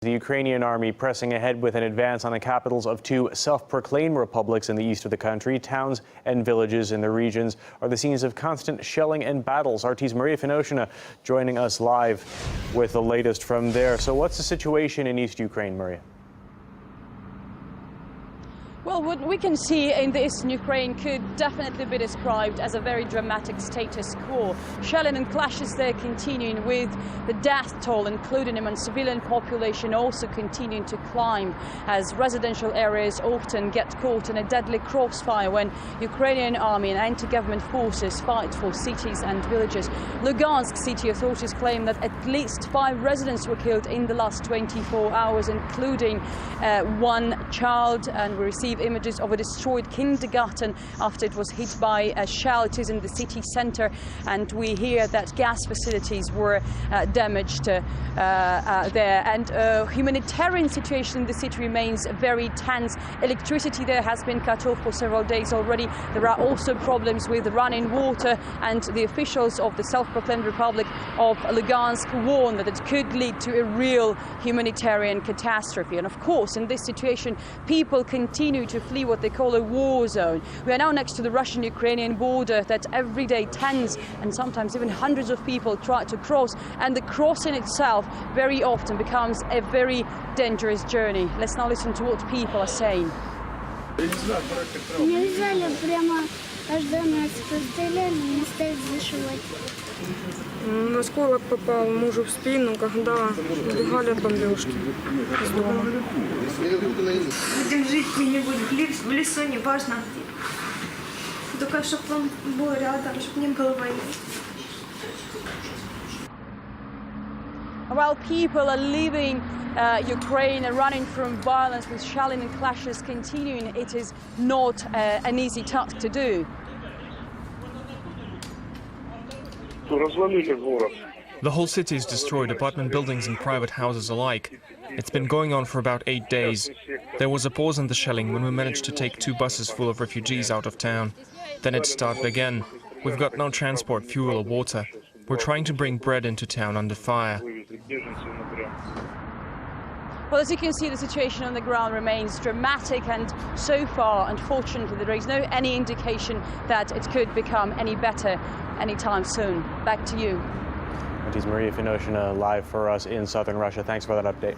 The Ukrainian army pressing ahead with an advance on the capitals of two self-proclaimed republics in the east of the country. Towns and villages in the regions are the scenes of constant shelling and battles. RT's Finoshina joining us live with the latest from there. So what's the situation in East Ukraine, Maria? Well, what we can see in the eastern Ukraine could definitely be described as a very dramatic status quo. Shelling and clashes there continuing, with the death toll, including among civilian population, also continuing to climb as residential areas often get caught in a deadly crossfire when Ukrainian army and anti-government forces fight for cities and villages. Lugansk city authorities claim that at least 5 residents were killed in the last 24 hours, including one child, and we received images of a destroyed kindergarten after it was hit by a shell. It is in the city center, and we hear that gas facilities were damaged there. And humanitarian situation in the city remains very tense. Electricity there has been cut off for several days already. There are also problems with running water, and the officials of the self-proclaimed Republic of Lugansk warn that it could lead to a real humanitarian catastrophe. And of course, in this situation, people continue to flee what they call a war zone. We are now next to the Russian-Ukrainian border that every day tens and sometimes even hundreds of people try to cross, and the crossing itself very often becomes a very dangerous journey. Let's now listen to what people are saying. Нельзя ли прямо аж до нас постреляли, не стать зашивать? Осколок попал мужу в спину, когда убегали от бомбежки из дома. Будем жить где-нибудь в лесу, неважно. Только чтобы он был рядом, чтобы не было войны. While people are leaving Ukraine and running from violence, with shelling and clashes continuing, it is not an easy task to do. The whole city is destroyed, apartment buildings and private houses alike. It's been going on for about 8 days. There was a pause in the shelling when we managed to take 2 buses full of refugees out of town. Then it started again. We've got no transport, fuel or water. We're trying to bring bread into town under fire. Well, as you can see, the situation on the ground remains dramatic, and so far, unfortunately, there is no any indication that it could become any better anytime soon. Back to you. RT's Finoshina live for us in southern Russia. Thanks for that update.